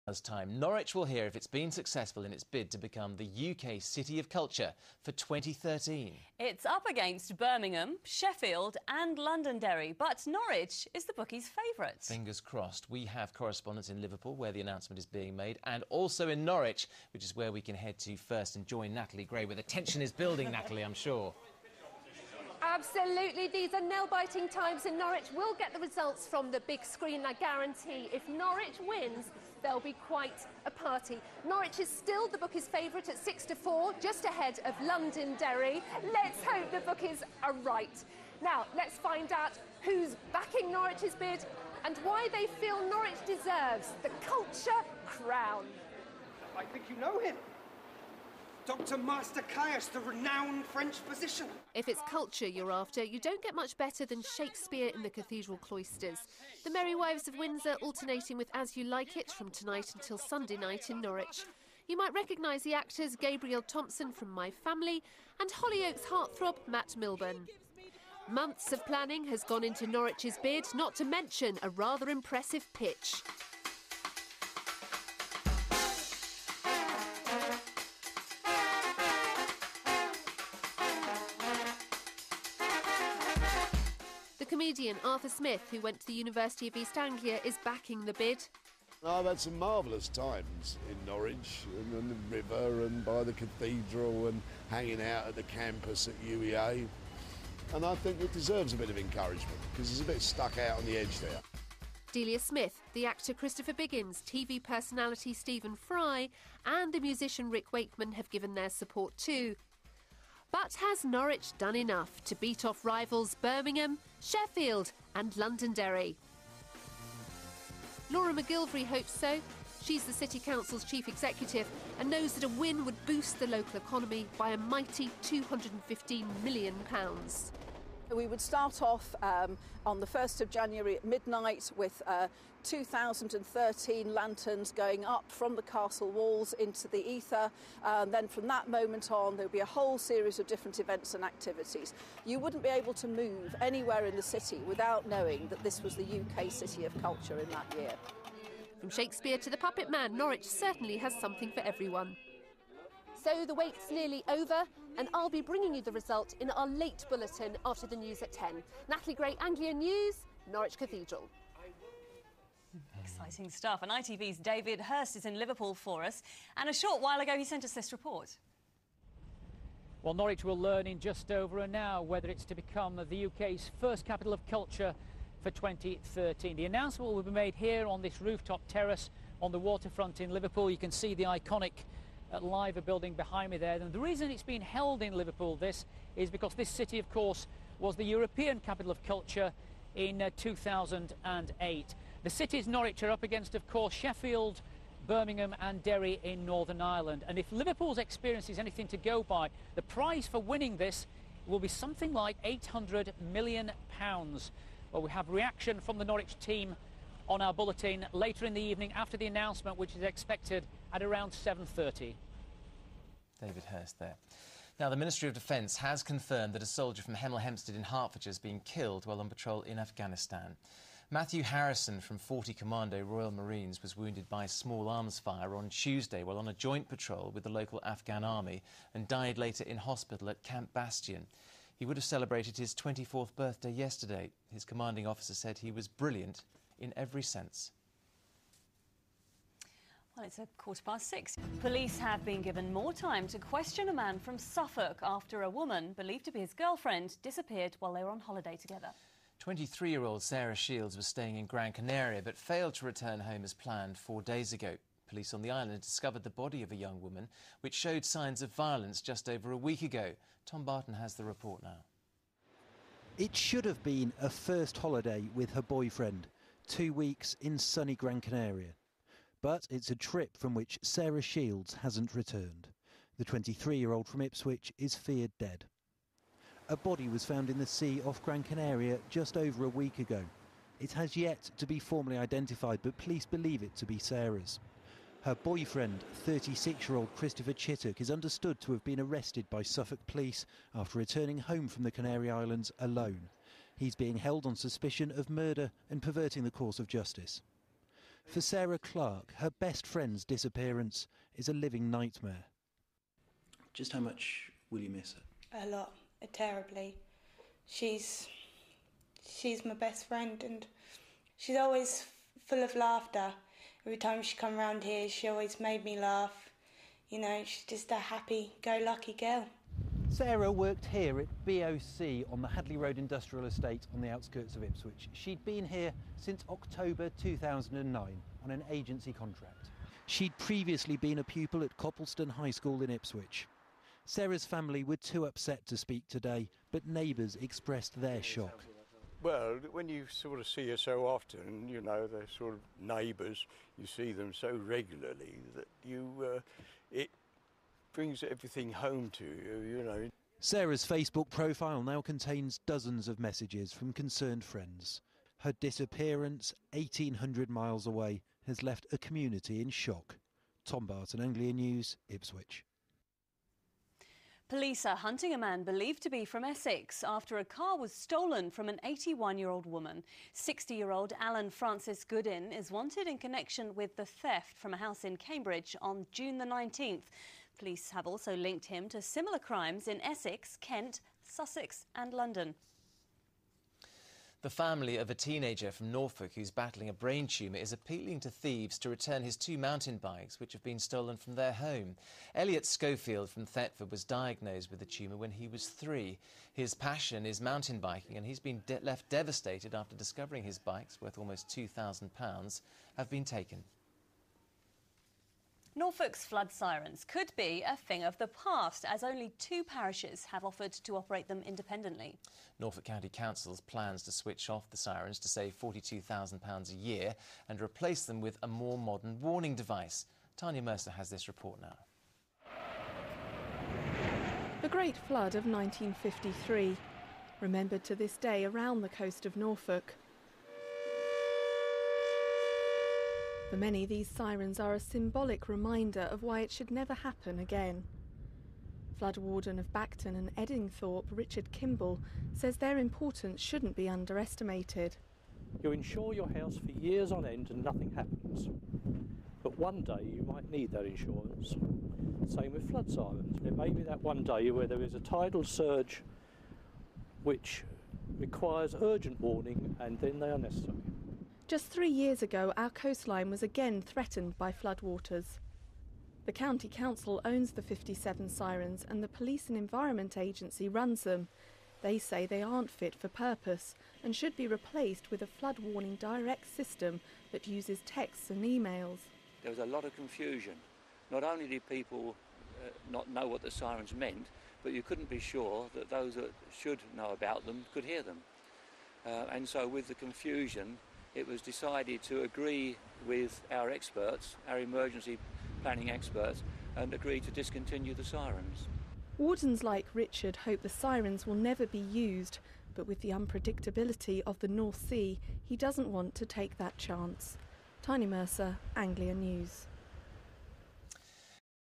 Time. Norwich will hear if it's been successful in its bid to become the UK City of Culture for 2013. It's up against Birmingham, Sheffield and Londonderry, but Norwich is the bookies' favourite. Fingers crossed. We have correspondents in Liverpool, where the announcement is being made, and also in Norwich, which is where we can head to first and join Natalie Gray, where the tension is building, Natalie, I'm sure. Absolutely, these are nail-biting times in Norwich. We'll get the results from the big screen, I guarantee. If Norwich wins, there'll be quite a party. Norwich is still the bookies' favourite at 6-4, just ahead of Londonderry. Let's hope the bookies are right. Now, let's find out who's backing Norwich's bid and why they feel Norwich deserves the culture crown. I think you know him. Dr. Master Caius, the renowned French physician. If it's culture you're after, you don't get much better than Shakespeare in the cathedral cloisters. The Merry Wives of Windsor alternating with As You Like It from tonight until Sunday night in Norwich. You might recognise the actors Gabriel Thompson from My Family and Hollyoaks heartthrob Matt Milburn. Months of planning has gone into Norwich's bid, not to mention a rather impressive pitch. The comedian Arthur Smith, who went to the University of East Anglia, is backing the bid. I've had some marvellous times in Norwich, and on the river and by the cathedral and hanging out at the campus at UEA. And I think it deserves a bit of encouragement, because it's a bit stuck out on the edge there. Delia Smith, the actor Christopher Biggins, TV personality Stephen Fry and the musician Rick Wakeman have given their support too. But has Norwich done enough to beat off rivals Birmingham, Sheffield and Londonderry? Laura McGilvray hopes so. She's the City Council's chief executive and knows that a win would boost the local economy by a mighty £215 million. We would start off on the 1st of January at midnight with 2013 lanterns going up from the castle walls into the ether. Then from that moment on, there would be a whole series of different events and activities. You wouldn't be able to move anywhere in the city without knowing that this was the UK City of Culture in that year. From Shakespeare to the Puppet Man, Norwich certainly has something for everyone. So the wait's nearly over, and I'll be bringing you the result in our late bulletin after the news at 10. Natalie Gray, Anglia News, Norwich Cathedral. Exciting stuff. And ITV's David Hurst is in Liverpool for us. And a short while ago, he sent us this report. Well, Norwich will learn in just over an hour whether it's to become the UK's first capital of culture for 2013. The announcement will be made here on this rooftop terrace on the waterfront in Liverpool. You can see the iconic Liver building behind me there. And the reason it's been held in Liverpool, this is because this city, of course, was the European capital of culture in 2008. The cities Norwich are up against, of course, Sheffield, Birmingham and Derry in Northern Ireland. And if Liverpool's experience is anything to go by, the prize for winning this will be something like £800 million. Well, we have reaction from the Norwich team on our bulletin later in the evening after the announcement, which is expected at around 7:30. David Hurst there. Now, the Ministry of Defence has confirmed that a soldier from Hemel Hempstead in Hertfordshire has been killed while on patrol in Afghanistan. Matthew Harrison from 40 Commando Royal Marines was wounded by small arms fire on Tuesday while on a joint patrol with the local Afghan army and died later in hospital at Camp Bastion. He would have celebrated his 24th birthday yesterday. His commanding officer said he was brilliant in every sense. Well, it's 6:15. Police have been given more time to question a man from Suffolk after a woman, believed to be his girlfriend, disappeared while they were on holiday together. 23-year-old Sarah Shields was staying in Gran Canaria but failed to return home as planned 4 days ago. Police on the island discovered the body of a young woman which showed signs of violence just over a week ago. Tom Barton has the report now. It should have been a first holiday with her boyfriend, 2 weeks in sunny Gran Canaria. But it's a trip from which Sarah Shields hasn't returned. The 23-year-old from Ipswich is feared dead. A body was found in the sea off Gran Canaria just over a week ago. It has yet to be formally identified, but police believe it to be Sarah's. Her boyfriend, 36-year-old Christopher Chittock, is understood to have been arrested by Suffolk police after returning home from the Canary Islands alone. He's being held on suspicion of murder and perverting the course of justice. For Sarah Clark, her best friend's disappearance is a living nightmare. Just how much will you miss her? A lot, terribly. She's my best friend, and she's always full of laughter. Every time she come round here, she always made me laugh. You know, she's just a happy-go-lucky girl. Sarah worked here at BOC on the Hadley Road Industrial Estate on the outskirts of Ipswich. She'd been here since October 2009 on an agency contract. She'd previously been a pupil at Coppleston High School in Ipswich. Sarah's family were too upset to speak today, but neighbours expressed their shock. Well, when you sort of see her so often, you know, they're sort of neighbours, you see them so regularly that it brings everything home to you, you know. Sarah's Facebook profile now contains dozens of messages from concerned friends. Her disappearance, 1,800 miles away, has left a community in shock. Tom Barton, Anglia News, Ipswich. Police are hunting a man believed to be from Essex after a car was stolen from an 81-year-old woman. 60-year-old Alan Francis Goodin is wanted in connection with the theft from a house in Cambridge on June the 19th. Police have also linked him to similar crimes in Essex, Kent, Sussex and London. The family of a teenager from Norfolk who's battling a brain tumour is appealing to thieves to return his 2 mountain bikes which have been stolen from their home. Elliot Schofield from Thetford was diagnosed with the tumour when he was 3. His passion is mountain biking and he's been left devastated after discovering his bikes, worth almost £2,000, have been taken. Norfolk's flood sirens could be a thing of the past, as only 2 parishes have offered to operate them independently. Norfolk County Council's plans to switch off the sirens to save £42,000 a year and replace them with a more modern warning device. Tanya Mercer has this report now. The Great Flood of 1953, remembered to this day around the coast of Norfolk. For many, these sirens are a symbolic reminder of why it should never happen again. Flood warden of Bacton and Eddingthorpe, Richard Kimball, says their importance shouldn't be underestimated. You insure your house for years on end and nothing happens. But one day you might need that insurance. Same with flood sirens. There may be that one day where there is a tidal surge which requires urgent warning and then they are necessary. Just 3 years ago, our coastline was again threatened by floodwaters. The County Council owns the 57 sirens and the Police and Environment Agency runs them. They say they aren't fit for purpose and should be replaced with a flood warning direct system that uses texts and emails. There was a lot of confusion. Not only did people not know what the sirens meant, but you couldn't be sure that those that should know about them could hear them. And so with the confusion, it was decided to agree with our experts, our emergency planning experts, and agree to discontinue the sirens. Wardens like Richard hope the sirens will never be used, but with the unpredictability of the North Sea, he doesn't want to take that chance. Tanya Mercer, Anglia News.